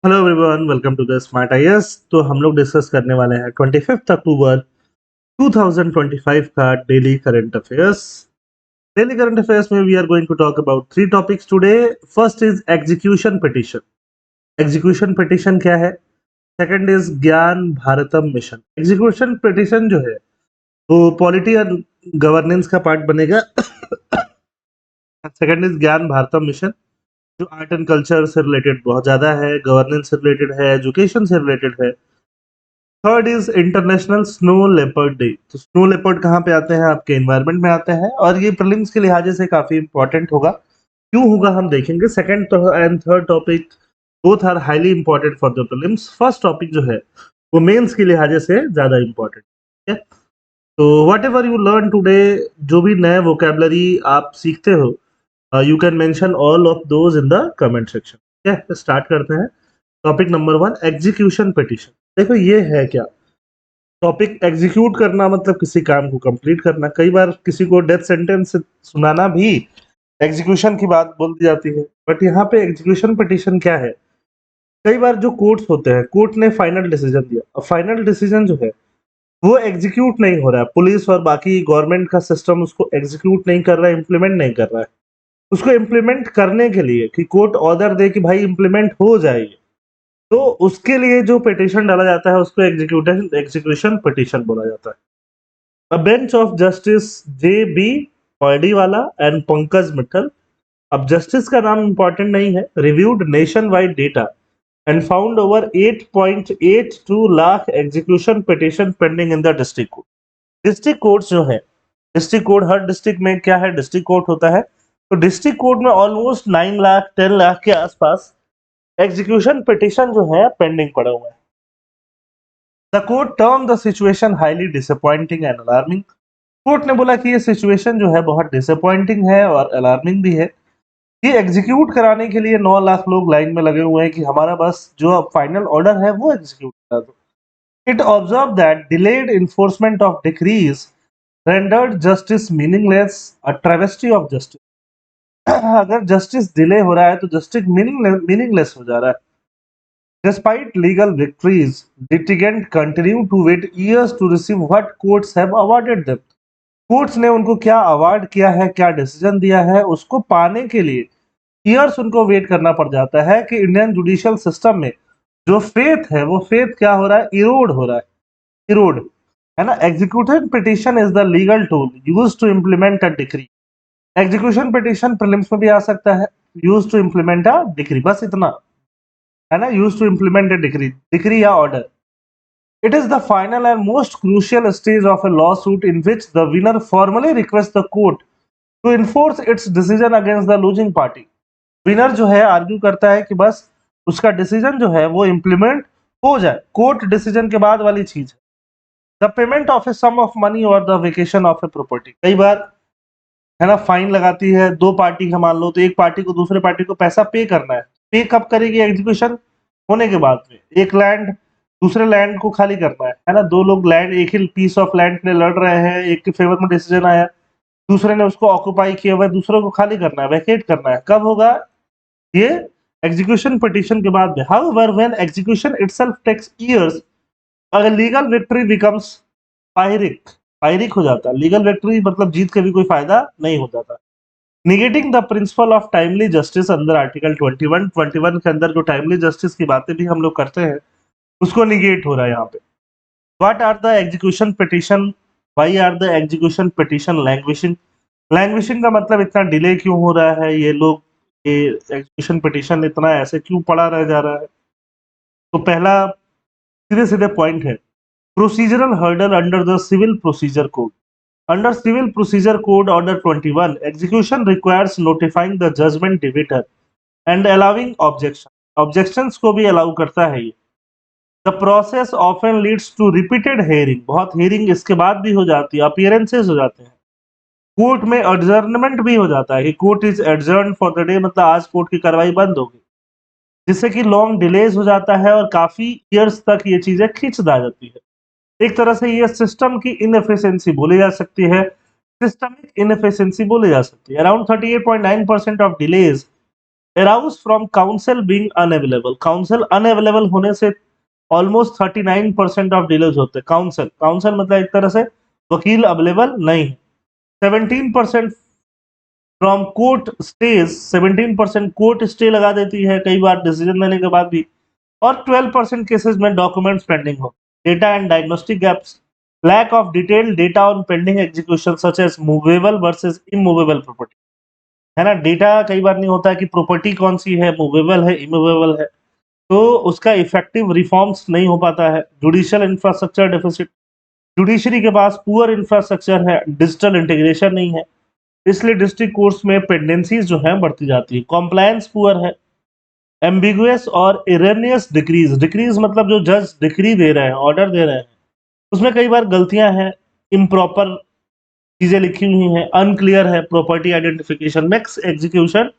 Hello everyone, welcome to the smart IAS. तो हम लोग डिस्कस करने वाले हैं 25 अक्टूबर 2025 का daily current affairs. Daily current affairs में we are going to talk about three topics today. First is execution petition. Execution petition क्या है? सेकंड इज ज्ञान भारतम मिशन। एग्जीक्यूशन पिटीशन जो है वो पॉलिटी और गवर्नेंस का पार्ट बनेगा। सेकंड इज ज्ञान भारतम मिशन, जो आर्ट एंड कल्चर से रिलेटेड बहुत ज्यादा है, गवर्नेंस से रिलेटेड है, एजुकेशन से रिलेटेड है। Third is international snow leopard day. तो स्नो लेपर्ड कहाँ पे आते हैं? आपके एनवायरनमेंट में आते हैं, और ये प्रीलिम्स के लिहाजे से काफी इंपॉर्टेंट होगा। क्यों होगा हम देखेंगे। Second and third topic both are highly important for the prelims. First topic जो है वो मेंस के लिहाजे से ज्यादा इंपॉर्टेंट है। तो what ever you learn today, जो भी नए वोकेबलरी आप सीखते हो, you can mention all of those in the comment section. ठीक है, स्टार्ट करते हैं। Topic number one, execution petition. देखो ये है क्या टॉपिक। एग्जीक्यूट करना मतलब किसी काम को कंप्लीट करना। कई बार किसी को डेथ सेंटेंस सुनाना भी एग्जीक्यूशन की बात बोल दी जाती है, बट यहाँ पे एग्जीक्यूशन पिटीशन क्या है? कई बार जो कोर्ट्स होते हैं, कोर्ट ने फाइनल डिसीजन दिया, और फाइनल डिसीजन जो है वो एग्जीक्यूट नहीं हो रहा है। पुलिस और बाकी गवर्नमेंट का सिस्टम उसको एग्जीक्यूट नहीं कर रहा है, इम्प्लीमेंट नहीं कर रहा है। उसको इम्प्लीमेंट करने के लिए कि कोर्ट ऑर्डर दे कि भाई इम्प्लीमेंट हो जाएगी, तो उसके लिए जो पिटीशन डाला जाता है उसको एग्जीक्यूशन पिटीशन बोला जाता है। A bench of Justice J.B. Pardewala and Pankaj Mittal, अब जस्टिस का नाम इंपॉर्टेंट नहीं है, reviewed nation wide data and found over 8.82 lakh execution petition pending in the district court. District court जो है, डिस्ट्रिक्ट कोर्ट हर डिस्ट्रिक्ट में क्या है, डिस्ट्रिक्ट कोर्ट होता है। तो डिस्ट्रिक्ट कोर्ट में ऑलमोस्ट 9 लाख 10 लाख के आसपास एग्जीक्यूशन पिटीशन जो है पेंडिंग पड़ा हुआ है। The court term the situation highly disappointing and alarming. Court ने बोला कि ये सिचुएशन जो है बहुत डिसअपॉइंटिंग है और अलार्मिंग भी है। ये एग्जीक्यूट कराने के लिए 9 लाख लोग लाइन में लगे हुए हैं कि हमारा बस जो फाइनल ऑर्डर है वो एग्जीक्यूट करा दो। It observe that delayed enforcement of decrease rendered justice meaningless, a travesty of justice. अगर जस्टिस डिले हो रहा है तो जस्टिस मीनिंगलेस हो जा रहा है। Despite legal victories, litigants continue to wait years to receive what courts have awarded them. Courts ने उनको क्या अवार्ड किया है, क्या डिसीजन दिया है, उसको पाने के लिए ईयर्स उनको वेट करना पड़ जाता है। कि इंडियन जुडिशियल सिस्टम में जो फेथ है वो फेथ क्या हो रहा है, इरोड हो रहा है, इरोड, है ना। Execution petition is the legal tool used to implement a decree. Execution petition prelims में भी आ सकता है, used to implement a decree, बस इतना, है ना। Used to implement a decree, decree या order. It is the final and most crucial stage of a lawsuit in which the winner formally requests the court to enforce its decision against the losing party. Winner जो है argue करता है कि बस उसका decision जो है वो इम्प्लीमेंट हो जाए। कोर्ट डिसीजन के बाद वाली चीज है। The payment of a sum of money और the vacation of a property. कई बार, है ना, फाइन लगाती है दो पार्टी का, मान लो तो एक पार्टी को दूसरे पार्टी को पैसा पे करना है। पे कब करेगी? एग्जीक्यूशन होने के बाद में। एक लैंड दूसरे लैंड को खाली करना है ना। दो लोग लैंड, एक ही पीस ऑफ लैंड के लिए लड़ रहे हैं, एक के फेवर में डिसीजन आया, दूसरे ने उसको ऑक्युपाई किया हुआ है, दूसरे को खाली करना है, वैकेट करना है। कब होगा ये? एग्जीक्यूशन पिटीशन के बाद में। However when execution itself takes years, अगर legal victory becomes pyrrhic, pyrrhic हो जाता है। लीगल विक्ट्री मतलब जीत के भी कोई फायदा नहीं हो जाता। Negating the principle of timely justice अंदर आर्टिकल 21 के अंदर जो टाइमली जस्टिस की बातें भी हम लोग करते हैं उसको निगेट हो रहा है यहाँ पे। What are the execution petition, why are the execution petition languishing. Languishing का मतलब इतना डिले क्यों हो रहा है, ये लोग, ये एग्जीक्यूशन पिटीशन इतना ऐसे क्यों पड़ा रह जा रहा है। तो पहला सीधे सीधे पॉइंट है, procedural hurdle under the civil procedure code. Under Civil Procedure Code Order 21, execution requires notifying the judgment debater and allowing objection. Objections को भी allow करता है ये। The process often leads to repeated hearing. बहुत hearing इसके बाद भी हो जाती है, appearances हो जाते हैं। कोर्ट में adjournment भी हो जाता है कि court is adjourned for the day, मतलब आज कोर्ट की कार्रवाई बंद होगी, जिससे कि लॉन्ग डिलेज हो जाता है और काफी ईयर्स तक ये चीजें खींच दा जाती है। एक तरह से ये सिस्टम की इनएफिशिएंसी बोली जा सकती है, सिस्टमिक इनएफिशिएंसी बोली जा सकती है। Around 38.9% of delays arouse from counsel being unavailable, counsel unavailable होने से ऑलमोस्ट 39% ऑफ डिलेज होते हैं। काउंसिल काउंसिल मतलब एक तरह से वकील अवेलेबल नहीं है। 17% from court stage, 17% court stay लगा देती है कई बार डिसीजन देने के बाद भी, और 12% केसेस में डॉक्यूमेंट्स पेंडिंग हो। Data and diagnostic gaps, lack of detailed data on pending execution such as movable versus immovable property, है ना। डेटा कई बार नहीं होता है कि प्रॉपर्टी कौन सी है, मूवेबल है, इमूवेबल है, तो उसका इफेक्टिव रिफॉर्म्स नहीं हो पाता है। जुडिशियल इंफ्रास्ट्रक्चर डेफिसिट, जुडिशरी के पास पुअर इंफ्रास्ट्रक्चर है, डिजिटल इंटीग्रेशन नहीं है, इसलिए डिस्ट्रिक्ट कोर्ट्स में पेंडेंसीज जो है बढ़ती जाती है। कॉम्प्लायंस पुअर है, एम्बिगुअस और इरेनियस डिक्रीज, डिक्रीज मतलब जो जज डिक्री दे रहे हैं, ऑर्डर दे रहे हैं, उसमें कई बार गलतियां हैं, इम्प्रॉपर चीजें लिखी हुई हैं, अनक्लियर है, property identification makes execution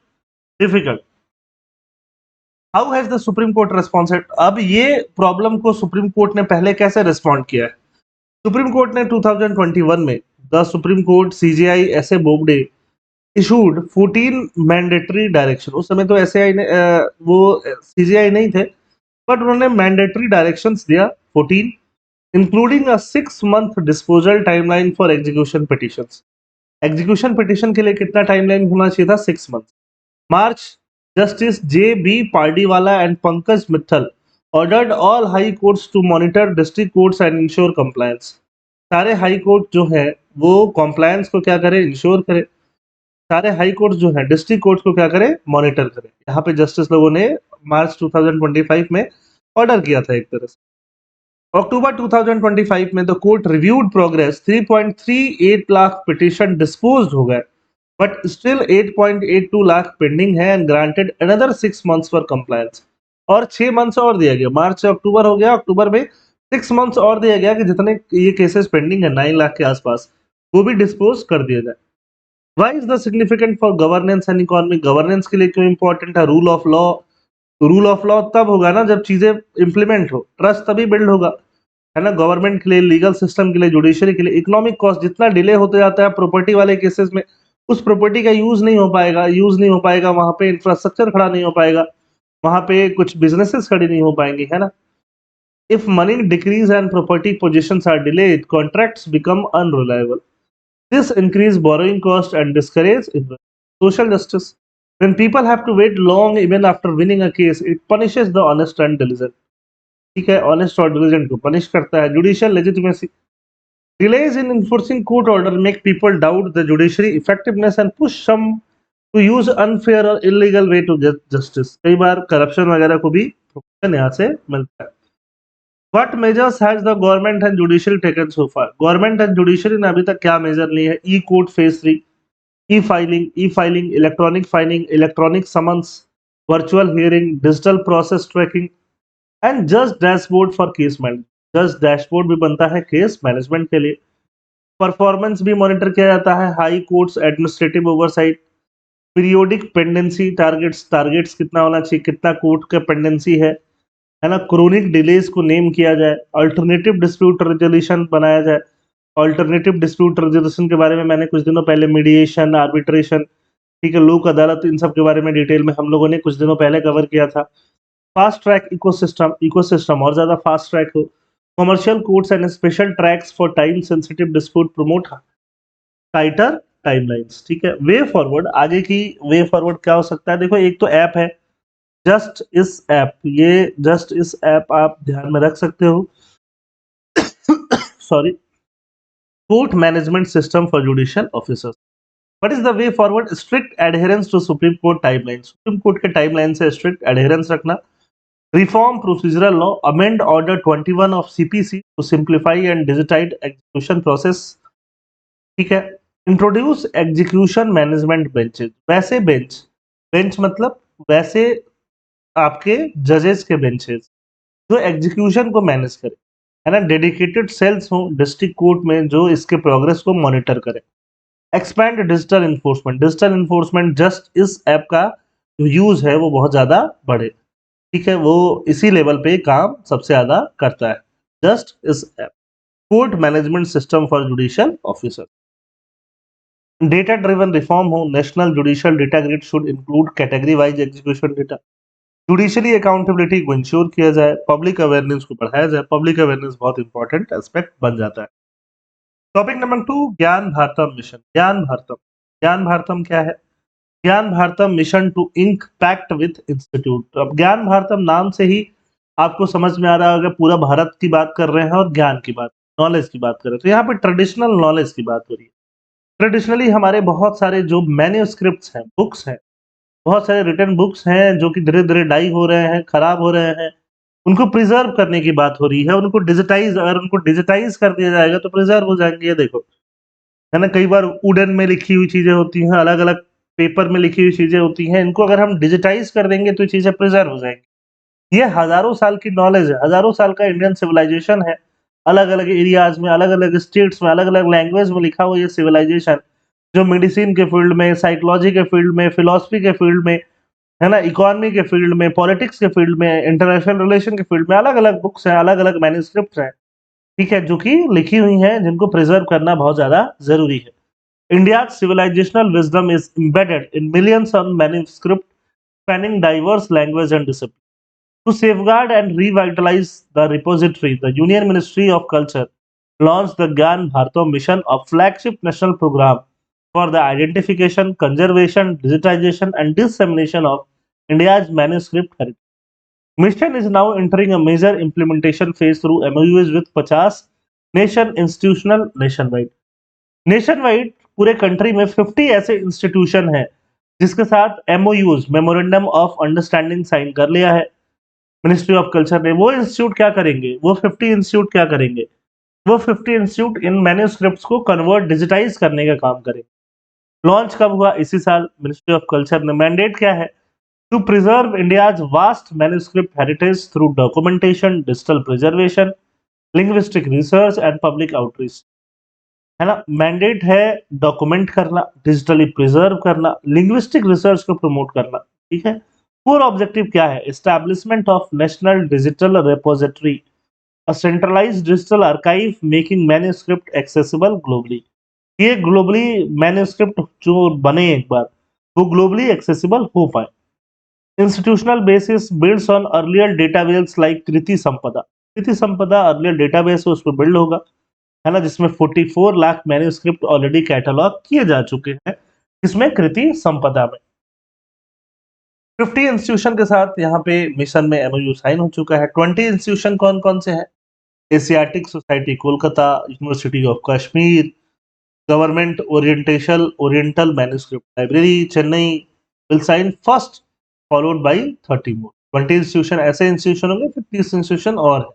difficult. How has the supreme court responded, अब ये प्रॉब्लम को सुप्रीम कोर्ट ने पहले कैसे रिस्पॉन्ड किया है। सुप्रीम कोर्ट ने 2021 में द सुप्रीम कोर्ट सीजेआई ऐसे बोगडे इशूड 14 मैंडेटरी डायरेक्शन, उस समय तो एसएआई ने वो सीजेआई नहीं थे, बट उन्होंने मैंडेटरी डायरेक्शंस दिया 14, including a 6 month disposal timeline for execution petitions. Execution petition के लिए कितना टाइमलाइन होना चाहिए था, 6 months। March, justice J B Pardiwala and Pankaj Mittal ordered all high courts to monitor district courts and ensure compliance. सारे high court जो है वो कंप्लायंस को क्या करे, इंश्योर करे। सारे हाई कोर्ट जो है डिस्ट्रिक्ट कोर्ट को क्या करे, मॉनिटर करे। यहाँ पे जस्टिस लोगों ने मार्च 2025 में ऑर्डर किया था एक तरह से। अक्टूबर 2025 में the court reviewed progress, 3.38 lakh petition disposed हो गए, बट स्टिल 8.82 लाख पेंडिंग है and granted another 6 months for compliance. और 6 months और दिया गया, मार्च से अक्टूबर हो गया, अक्टूबर में 6 months और दिया गया कि जितने ये केसेस पेंडिंग है 9 लाख के आसपास, वो भी डिस्पोज कर दिया जाए। Why is the significant for governance and economy, governance के लिए क्यों इंपॉर्टेंट है। Rule of law, rule of law तब होगा ना जब चीजें इंप्लीमेंट हो, ट्रस्ट तभी बिल्ड होगा, है ना। गवर्नमेंट के लिए, लीगल सिस्टम के लिए, जुडिशरी के लिए। इकोनॉमिक कॉस्ट, जितना डिले होते जाता है प्रॉपर्टी वाले केसेस में, उस प्रॉपर्टी का यूज नहीं हो पाएगा, वहां पे इंफ्रास्ट्रक्चर खड़ा नहीं हो पाएगा, वहां पे कुछ बिजनेसेस खड़ी नहीं हो पाएंगी, है ना। If money decrees and property positions are delayed, contracts become unreliable, this increase borrowing cost and discourage investment. Social justice, when people have to wait long even after winning a case, it punishes the honest and diligent, ठीक है, honest और diligent को punish करता है। Judicial legitimacy, delays in enforcing court order make people doubt the judiciary effectiveness and push some to use unfair or illegal way to get justice। कई बार corruption वगैरह को भी यहाँ से मिलता है। What measures has the government and judiciary taken so far? Government and judiciary ने अभी तक क्या मेजर लिए है। E court phase 3, e filing, electronic filing, electronic summons, virtual hearing, digital process tracking and just dashboard for case management. Just dashboard भी बनता है case management के लिए। परफॉर्मेंस भी मॉनिटर किया जाता है। High courts administrative oversight, periodic pendency targets, targets कितना होना चाहिए, कितना कोर्ट का पेंडेंसी है ना। क्रोनिक डिलेज को नेम किया जाए। अल्टरनेटिव डिस्प्यूट रेजोल्यूशन बनाया जाए। अल्टरनेटिव डिस्प्यूट रेजोल्यूशन के बारे में मैंने कुछ दिनों पहले, मीडिएशन, आर्बिट्रेशन, ठीक है, लोक अदालत, इन सब के बारे में डिटेल में हम लोगों ने कुछ दिनों पहले कवर किया था। फास्ट ट्रैक इकोसिस्टम, इकोसिस्टम और ज्यादा फास्ट ट्रैक हो। Commercial courts and special tracks for time sensitive dispute promote tighter timelines, ठीक है। वे फॉरवर्ड, आगे की वे फॉरवर्ड क्या हो सकता है। देखो, एक तो ऐप है जस्ट इस ऐप, ये जस्ट इस ऐप आप ध्यान में रख सकते हो। Sorry, court management system for judicial officers. What is the way forward, strict adherence to supreme court timeline, supreme court के टाइमलाइन से स्ट्रिक्ट एडहेरेंस रखना। Reform procedural law, amend order 21 of CPC to simplify and digitise execution process, ठीक है। Introduce execution management benches, वैसे bench, bench मतलब वैसे आपके जजेस के बेंचेस जो एग्जीक्यूशन को मैनेज करे, है ना। डेडिकेटेड सेल्स हो डिस्ट्रिक्ट कोर्ट में जो इसके प्रोग्रेस को मॉनिटर करे। Expand digital enforcement, digital enforcement just इस ऐप का जो यूज है वो बहुत ज्यादा बढ़े, ठीक है, वो इसी लेवल पे काम सबसे ज्यादा करता है, जस्ट इस app. Court management system for judicial officer. Data driven reform हो, national judicial data grid should include category wise execution data, judicially accountability को इंश्योर किया जाए, पब्लिक अवेयरनेस को बढ़ाया जाए। पब्लिक अवेयरनेस बहुत इंपॉर्टेंट एस्पेक्ट बन जाता है। टॉपिक नंबर 2, ज्ञान भारतम मिशन। ज्ञान भारतम, ज्ञान भारतम क्या है? Gyan Bharatam mission to ink pact with institute. अब ज्ञान भारतम नाम से ही आपको समझ में आ रहा होगा पूरा भारत की बात कर रहे हैं और ज्ञान की बात, नॉलेज की बात कर रहे हैं। तो यहाँ पे ट्रेडिशनल नॉलेज की बात हो रही है। ट्रेडिशनली हमारे बहुत सारे जो मैन्युस्क्रिप्ट्स हैं, बुक्स हैं, बहुत सारे रिटन बुक्स हैं जो कि धीरे-धीरे डाई हो रहे हैं, खराब हो रहे हैं। उनको प्रिज़र्व करने की बात हो रही है। उनको डिजिटाइज़, अगर उनको डिजिटाइज़ कर दिया जाएगा तो प्रिज़र्व हो जाएँगे। ये देखो, है ना? कई बार वुडन में लिखी हुई चीज़ें होती हैं, अलग-अलग पेपर में लिखी हुई चीज़ें होती हैं। इनको अगर हम डिजिटाइज़ कर देंगे तो ये चीज़ें प्रिज़र्व हो जाएँगी। ये हज़ारों साल की नॉलेज है, हज़ारों साल का इंडियन सिविलाइज़ेशन है। अलग-अलग एरियाज़ में, अलग-अलग स्टेट्स में, अलग-अलग लैंग्वेज में लिखा हुआ ये सिविलाइज़ेशन, जो मेडिसिन के फील्ड में, साइकोलॉजी के फील्ड में, फिलॉसफी के फील्ड में, है ना? इकोनॉमी के फील्ड में, पॉलिटिक्स के फील्ड में, इंटरनेशनल रिलेशन के फील्ड में, अलग-अलग बुक्स हैं, अलग-अलग मैन्युस्क्रिप्ट्स हैं, ठीक है? जो कि लिखी हुई हैं, जिनको प्रिज़र्व करना बहुत ज़्यादा ज़रूरी है। India's civilizational wisdom is embedded in millions of manuscripts spanning diverse language and disciplines. To safeguard and revitalize the repository, the Union Ministry of Culture launched the Gyan Bharto mission, a flagship national program for the identification, conservation, digitization, and dissemination of India's manuscript heritage. Mission is now entering a major implementation phase through MOUs with 50 nation institutional nationwide. Nationwide पूरे country में 50 ऐसे institution हैं जिसके साथ MoUs, memorandum of understanding sign कर लिया है ministry of culture ने। वो इंस्टीट्यूट क्या करेंगे? वो 50 इंस्टीट्यूट क्या करेंगे? वो 50 इंस्टीट्यूट इन मैन्युस्क्रिप्ट्स को कन्वर्ट, डिजिटाइज करने का काम करेंगे। लॉन्च कब हुआ? इसी साल मिनिस्ट्री ऑफ कल्चर ने। मैंडेट क्या है? To preserve India's vast manuscript heritage through documentation, digital preservation, linguistic research and public outreach. है ना? मैंडेट है डॉक्यूमेंट करना, डिजिटली प्रिजर्व करना, लिंग्विस्टिक रिसर्च को प्रमोट करना, ठीक है? कोर ऑब्जेक्टिव क्या है? Establishment of national digital repository, a centralised digital archive making manuscript accessible globally. ये ग्लोबली मैन्युस्क्रिप्ट जो बने एक बार, वो ग्लोबली एक्सेसिबल हो पाए। Institutional basis builds on earlier database like Kriti Sampada. Kriti संपदा अर्लियर डेटाबेस है, उस पर बिल्ड होगा, है ना? जिसमें 44 लाख मैन्युस्क्रिप्ट ऑलरेडी कैटलॉग किए जा चुके हैं, इसमें कृति संपदा में। 50 इंस्टीट्यूशन के साथ यहाँ पे मिशन में एमओयू साइन हो चुका है। 20 इंस्टीट्यूशन कौन-कौन से हैं? Asiatic society Kolkata, university of Kashmir, government oriental manuscript library Chennai will sign first, followed by 30 more. 20 institution ऐसे इंस्टीट्यूशन होंगे, फिर 30 इंस्टीट्यूशन और हैं,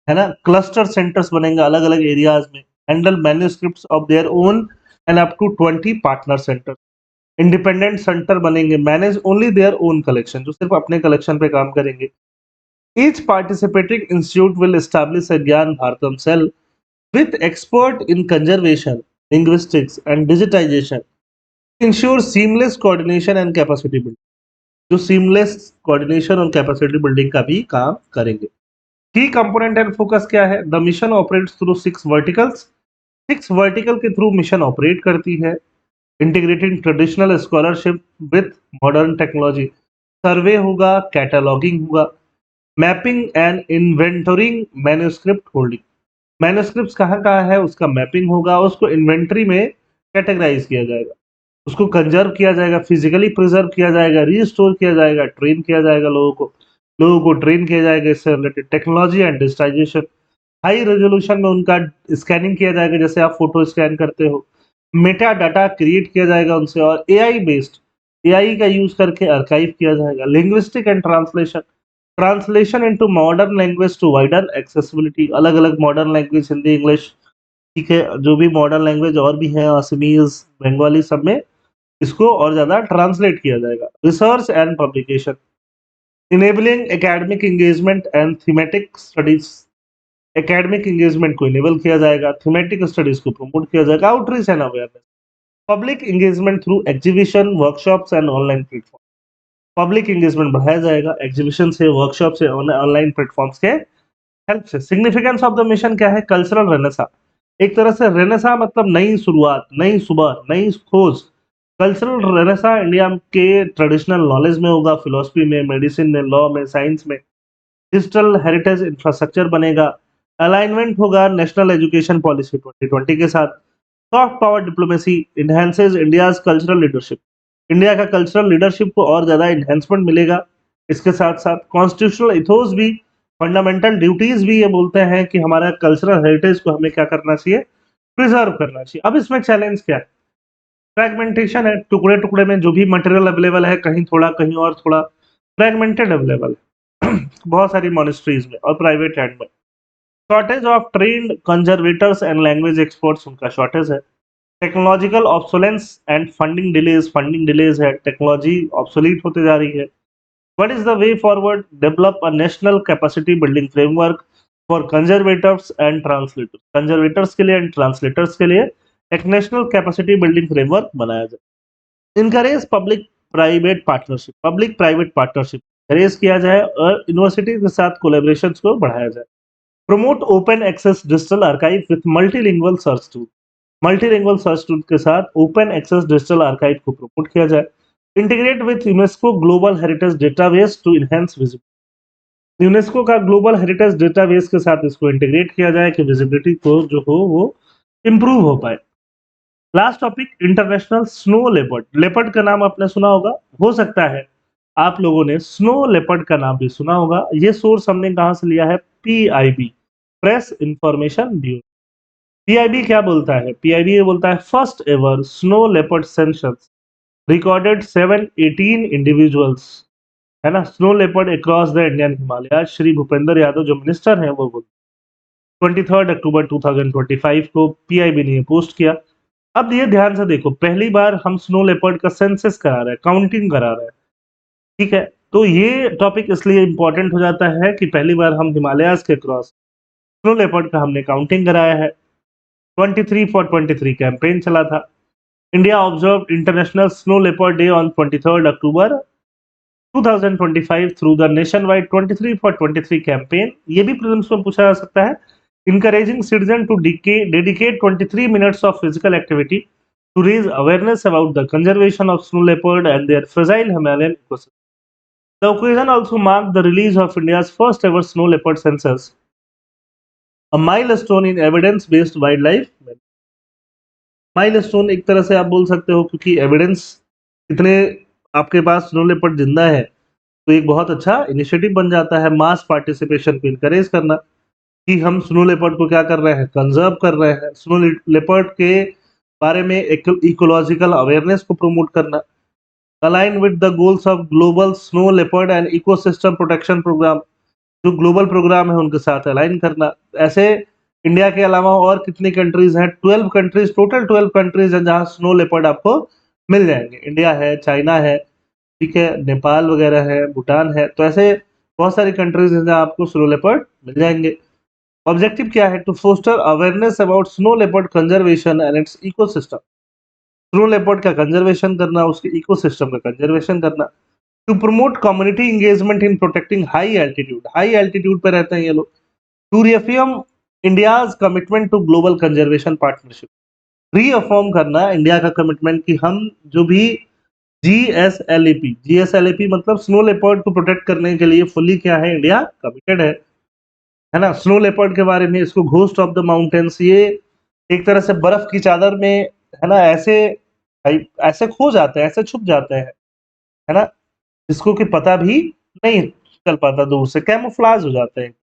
है ना? क्लस्टर सेंटर्स बनेंगे अलग-अलग एरियाज में, handle manuscripts of their own and up to 20 partner center. Independent center बनेंगे, manage only their own collection, जो सिर्फ अपने कलेक्शन पे काम करेंगे। Each participating institute will establish a Gyan Bharatam cell with expert in conservation, linguistics and digitization, ensure seamless coordination and capacity building, जो seamless coordination और capacity building का भी काम करेंगे। की कंपोनेंट एंड फोकस क्या है? The mission operates through 6 verticals. 6 vertical के थ्रू मिशन ऑपरेट करती है। Integrating traditional scholarship with modern technology, survey होगा, कैटलॉगिंग होगा, mapping and inventoring, manuscript holding. Manuscripts कहाँ-कहाँ है उसका मैपिंग होगा, उसको इन्वेंटरी में कैटेगराइज किया जाएगा, उसको कंजर्व किया जाएगा, फिजिकली प्रिजर्व किया जाएगा, रीस्टोर किया जाएगा, ट्रेन किया जाएगा लोगों को ट्रेन किया जाएगा इससे related. Technology and digitisation, high resolution में उनका स्कैनिंग किया जाएगा, जैसे आप फोटो स्कैन करते हो। मेटा डाटा क्रिएट किया जाएगा उनसे, और एआई का यूज करके आर्काइव किया जाएगा। Linguistic and translation, translation into modern language to wider accessibility, अलग-अलग मॉडर्न लैंग्वेज, हिंदी, इंग्लिश, ठीक है? जो भी मॉडर्न लैंग्वेज और भी हैं, असमीज, बंगाली, सब में इसको और ज़्यादा ट्रांसलेट किया जाएगा। Research and publication, enabling academic engagement and thematic studies, academic engagement को इनेबल किया जाएगा, थीमेटिक स्टडीज को प्रमोट किया जाएगा। Outreach and awareness, public engagement through exhibition, workshops and online platform. Public engagement बढ़ाया जाएगा एग्जीबिशन से, वर्कशॉप से, ऑनलाइन प्लेटफॉर्म्स के हेल्प से। सिग्निफिकेंस ऑफ द मिशन क्या है? कल्चरल रेनेसा, एक तरह से रेनेसा मतलब नई शुरुआत, नई सुबह, नई खोज। कल्चरल रेनेसा इंडिया के ट्रेडिशनल नॉलेज में होगा, फिलॉसफी में, मेडिसिन में, लॉ में, साइंस में। डिजिटल हेरिटेज इंफ्रास्ट्रक्चर बनेगा। अलाइनमेंट होगा नेशनल एजुकेशन पॉलिसी 2020 के साथ। Soft power diplomacy enhances India's cultural leadership. India का कल्चरल लीडरशिप को और ज्यादा इन्हेंसमेंट मिलेगा। इसके साथ साथ कॉन्स्टिट्यूशनल इथोस भी, फंडामेंटल ड्यूटीज भी ये बोलते हैं कि हमारा कल्चरल हेरिटेज को हमें क्या करना चाहिए, प्रिजर्व करना चाहिए। अब इसमें चैलेंज क्या है? फ्रैगमेंटेशन है, टुकड़े टुकड़े में जो भी मटेरियल अवेलेबल है, कहीं थोड़ा कहीं और थोड़ा फ्रैगमेंटेड अवेलेबल है बहुत सारी मॉनेस्ट्रीज में और प्राइवेट लैंड में। Shortage of trained conservators and language experts, उनका शॉर्टेज है। Technological obsolescence and funding delays है, टेक्नोलॉजी ऑब्सोलीट होते जा रही है। What is the way forward? Develop a national capacity building framework for conservators and translators. Conservators के लिए and translators के लिए एक नेशनल कैपेसिटी बिल्डिंग फ्रेमवर्क बनाया जाए। Encourage public private partnership encourage किया जाए और यूनिवर्सिटी के साथ कोलेबोरेशन को बढ़ाया जाए। Promote open access digital archive with multilingual search tool के साथ ओपन एक्सेस डिजिटल आर्काइव को प्रमोट किया जाए। Integrate with UNESCO global heritage database to enhance visibility. UNESCO का ग्लोबल हेरिटेज डेटाबेस के साथ इसको इंटीग्रेट किया जाए कि विजिबिलिटी को जो हो वो इम्प्रूव हो पाए। Last topic international snow leopard. Leopard का नाम आपने सुना होगा, हो सकता है आप लोगों ने स्नो लेपर्ड का नाम भी सुना होगा। ये सोर्स हमने कहां से लिया है? PIB, press information bureau. PIB क्या बोलता है? पीआईबी ये बोलता है first ever snow leopard census recorded 718 individuals, है ना, snow leopard across the Indian Himalaya. Shri Bhupendra Yadav जो मिनिस्टर हैं वो बोलते 23 अक्टूबर 2025 को पीआईबी ने पोस्ट किया। अब ये ध्यान से देखो, पहली बार हम स्नो लेपर्ड का सेंसस करा रहे हैं, काउंटिंग करा रहे हैं, ठीक है। तो ये टॉपिक इसलिए इंपॉर्टेंट हो जाता है कि पहली बार हम हिमालयाज के क्रॉस स्नो लेपर्ड का हमने काउंटिंग कराया है। 23 फॉर 23 कैंपेन चला था। India observe international snow leopard day on 23 October 2025 through the nation wide 23 for 23 campaign. ये भी प्रीलिम्स में पूछा जा सकता है। Encouraging citizens to dedicate 23 minutes of physical activity to raise awareness about the conservation of snow leopard and their fragile Himalayan ecosystem. The occasion also marked the release of India's first ever snow leopard census, a milestone in evidence-based wildlife. Milestone एक तरह से आप बोल सकते हो, क्योंकि evidence इतने आपके पास स्नो लेपर्ड जिंदा है तो एक बहुत अच्छा इनिशिएटिव बन जाता है मास पार्टिसिपेशन को इनकरेज करना कि हम स्नो लेपर्ड को क्या कर रहे हैं, कंजर्व कर रहे हैं। स्नो लेपर्ड के बारे में एक इकोलॉजिकल अवेयरनेस को प्रमोट करना। Align with the goals of global snow leopard and ecosystem protection programme, जो ग्लोबल प्रोग्राम है उनके साथ अलाइन करना। ऐसे इंडिया के अलावा और कितनी कंट्रीज हैं? 12 कंट्रीज, टोटल 12 कंट्रीज हैं जहां स्नो लेपर्ड आपको मिल जाएंगे। इंडिया है, चाइना है, ठीक है, नेपाल वगैरह है, भूटान है। तो ऐसे बहुत सारी कंट्रीज हैं जहां आपको स्नो लेपर्ड मिल जाएंगे। ऑब्जेक्टिव क्या है? To foster awareness about snow leopard conservation and its ecosystem. Snow leopard का कंजर्वेशन करना, उसके इकोसिस्टम का कंजर्वेशन करना। To promote community engagement in protecting high altitude पे रहते हैं ये लोग। To reaffirm India's commitment to global conservation partnership, reaffirm करना इंडिया का कमिटमेंट कि हम जो भी जीएसएलएपी मतलब स्नो लेपर्ड को प्रोटेक्ट करने के लिए फुल्ली क्या है, इंडिया कमिटेड है ना। स्नो लेपर्ड के बारे में, इसको घोस्ट ऑफ द माउंटेन्स, ये एक तरह से बर्फ की चादर में, है ना, ऐसे ऐसे खो जाते हैं, ऐसे छुप जाते हैं, है ना, जिसको कि पता भी नहीं चल पाता, दूर से कैमोफ्लाज हो जाते हैं।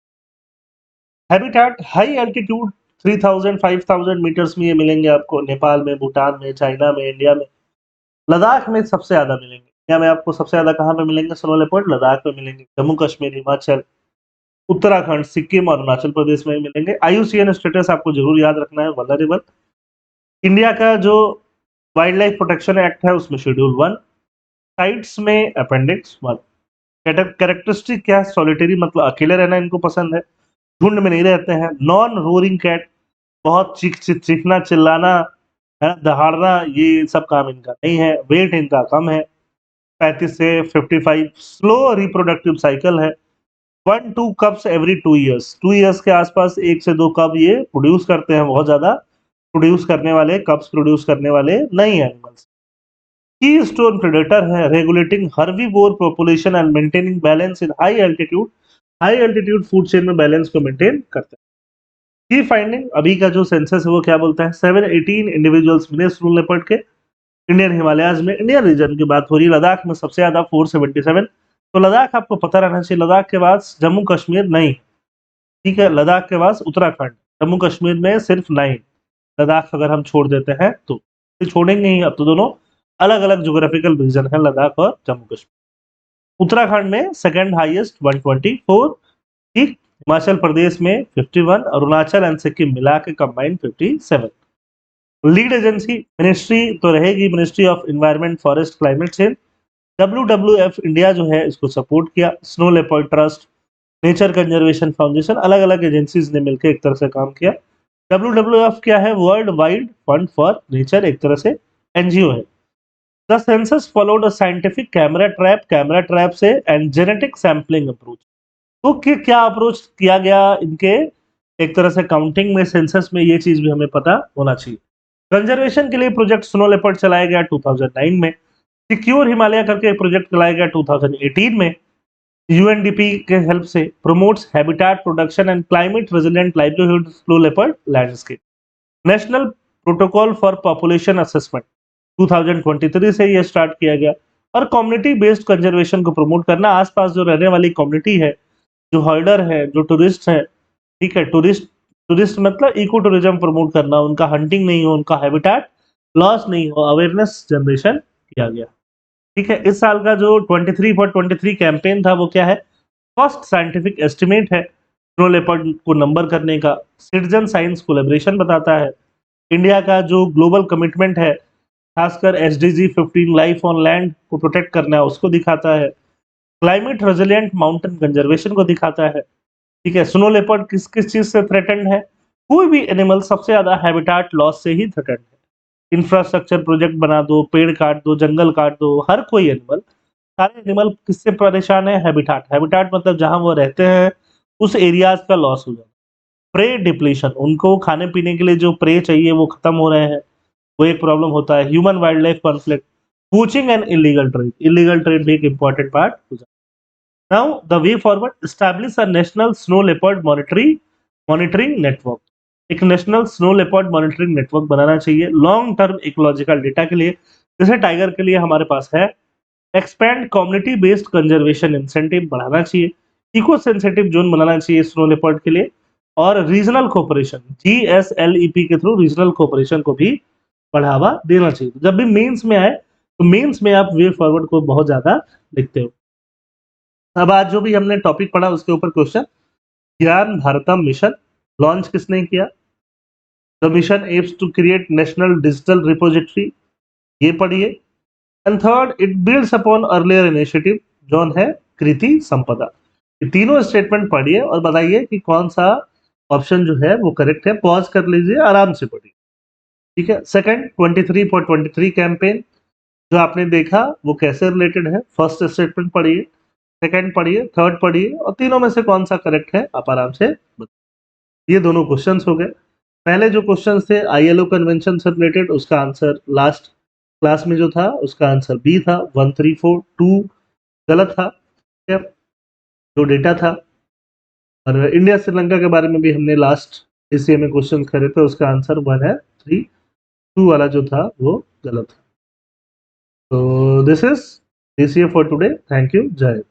हैबिटेट हाई एल्टीट्यूड 3000 5000 मीटर्स में ये मिलेंगे आपको नेपाल में, भूटान में, चाइना में, इंडिया में। लद्दाख में सबसे ज्यादा मिलेंगे। इंडिया में आपको सबसे ज्यादा कहाँ पे मिलेंगे स्नो लेपर्ड? लद्दाख में मिलेंगे। जम्मू कश्मीर, हिमाचल, उत्तराखंड, सिक्किम और अरुणाचल प्रदेश में मिलेंगे। IUCN स्टेटस आपको जरूर याद रखना है, वल्नरेबल। इंडिया का जो वाइल्ड लाइफ प्रोटेक्शन एक्ट है उसमें शेड्यूल 1, साइट्स में अपेंडिक्स 1। कैरेक्टरिस्टिक क्या है? सॉलिटरी मतलब अकेले रहना इनको पसंद है, झुंड में नहीं रहते हैं। नॉन रोरिंग कैट, बहुत चीखना चिल्लाना, है ना, दहाड़ना, ये सब काम इनका नहीं है। वेट इनका कम है, 35 से 55। स्लो रिप्रोडक्टिव साइकिल है, 1-2 कप्स एवरी 2 ईयर्स। 2 ईयर्स के आसपास 1 से 2 कप ये प्रोड्यूस करते हैं बहुत ज्यादा। प्रोड्यूस करने वाले, कप्स प्रोड्यूस करने वाले नहीं एनिमल्स। की स्टोन प्रेडेटर है, regulating herbivore population and maintaining balance in high altitude. High altitude food chain में बैलेंस को मेंटेन करता है। की फाइंडिंग, अभी का जो सेंसस है वो क्या बोलता है, 718 इंडिविजुअल्स मिले स्नो लेपर्ड के। इंडियन हिमालयाज में, इंडियन रीजन की बात हो रही है, लद्दाख में सबसे ज्यादा 477। तो लद्दाख आपको पता रहना चाहिए, लद्दाख के बाद जम्मू कश्मीर नहीं, ठीक है, लद्दाख के बाद उत्तराखंड, जम्मू कश्मीर में सिर्फ 9। लद्दाख अगर हम छोड़ देते हैं तो छोड़ेंगे ही, अब तो दोनों अलग अलग ज्योग्राफिकल रीजन है, लद्दाख और जम्मू कश्मीर। उत्तराखंड में सेकंड हाईएस्ट 124, ठीक, हिमाचल प्रदेश में 51, अरुणाचल एंड सिक्किम मिला के कंबाइंड 57। लीड एजेंसी मिनिस्ट्री तो रहेगी ministry of environment, forest, climate change. WWF India जो है इसको सपोर्ट किया। Snow leopard trust, nature conservation foundation, अलग अलग एजेंसीज ने मिलकर एक तरह से काम किया। WWF क्या है, world wide fund for nature, एक तरह से NGO है। The census followed a scientific camera trap से एंड जेनेटिक सैंपलिंग अप्रोच। तो क्या अप्रोच किया गया इनके, एक तरह से काउंटिंग में, सेंसस में, ये चीज भी हमें पता होना चाहिए। कंजर्वेशन के लिए प्रोजेक्ट स्नो लेपर्ड चलाया गया 2009 में। सिक्योर हिमालय करके एक प्रोजेक्ट चलाया गया 2018 में UNDP के हेल्प से। Promotes habitat production and climate resilient livelihood snow leopard landscape. National protocol for population assessment 2023 से ये स्टार्ट किया गया। और कम्युनिटी बेस्ड कंजर्वेशन को प्रमोट करना, आसपास जो रहने वाली कम्युनिटी है, जो हर्डर है, जो टूरिस्ट है, ठीक है, टूरिस्ट मतलब इको टूरिज्म प्रमोट करना, उनका हंटिंग नहीं हो, उनका हैबिटेट लॉस नहीं हो, अवेयरनेस जनरेशन किया गया। ठीक है, इस साल का जो 23 फॉर 23 कैंपेन था वो क्या है, फर्स्ट साइंटिफिक एस्टिमेट है स्नो लेपर्ड को नंबर करने का। सिटीजन साइंस कोलैबोरेशन बताता है। इंडिया का जो ग्लोबल कमिटमेंट है, खासकर SDG 15 लाइफ ऑन लैंड को प्रोटेक्ट करना है, उसको दिखाता है। क्लाइमेट रेजिलिएंट माउंटेन कंजर्वेशन को दिखाता है। ठीक है, स्नो लेपर्ड किस किस चीज से थ्रेटेंड है, कोई भी एनिमल सबसे ज्यादा हैबिटेट लॉस से ही थ्रेटेंड है। इंफ्रास्ट्रक्चर प्रोजेक्ट बना दो, पेड़ काट दो, जंगल काट दो, हर कोई एनिमल, सारे एनिमल किससे परेशान है, हैबिटेट। हैबिटेट मतलब जहां वो रहते हैं उस एरियाज का लॉस हो जाना। प्रे डिप्लीशन, उनको खाने पीने के लिए जो प्रे चाहिए वो खत्म हो रहे हैं, वो एक प्रॉब्लम होता है। Human wildlife conflict, poaching and illegal trade, illegal trade भी एक इंपॉर्टेंट पार्ट हो जाता है। Now the way forward, establish a national snow leopard monitoring network। एक national snow leopard monitoring network बनाना चाहिए लॉन्ग टर्म इकोलॉजिकल डेटा के लिए, जैसे टाइगर के लिए हमारे पास है। Expand community based conservation incentive बढ़ाना चाहिए। इको सेंसिटिव जोन बनाना चाहिए स्नो लेपर्ड के लिए। और रीजनल कोऑपरेशन, GSLEP के थ्रू रीजनल कोऑपरेशन को भी बढ़ावा देना चाहिए। जब भी मेंस में आए तो मेंस में आप वे फॉरवर्ड को बहुत ज्यादा लिखते हो। अब आज जो भी हमने टॉपिक पढ़ा उसके ऊपर क्वेश्चन, ज्ञान भारतम मिशन लॉन्च किसने किया, the mission aims to create national digital repository, ये पढ़िए। And third, it builds upon earlier initiative, जौन है कृति संपदा। ये तीनों स्टेटमेंट पढ़िए और बताइए कि कौन सा ऑप्शन जो है वो करेक्ट है। पॉज कर लीजिए, आराम से पढ़िए, ठीक है। सेकंड, 23 फॉर 23 कैंपेन जो आपने देखा वो कैसे रिलेटेड है, फर्स्ट स्टेटमेंट पढ़िए, सेकंड पढ़िए, थर्ड पढ़िए, और तीनों में से कौन सा करेक्ट है आप आराम से बताइए। ये दोनों क्वेश्चंस हो गए। पहले जो क्वेश्चंस थे ILO कन्वेंशन से रिलेटेड, उसका आंसर लास्ट क्लास में जो था उसका आंसर बी था, 1342 गलत था, ठीक है, जो डेटा था। और इंडिया श्रीलंका के बारे में भी हमने लास्ट ACA में क्वेश्चन करे थे, उसका आंसर 1 है, 3 वाला जो था वो गलत था। तो this is ACA for today. Thank you, जय हिंद।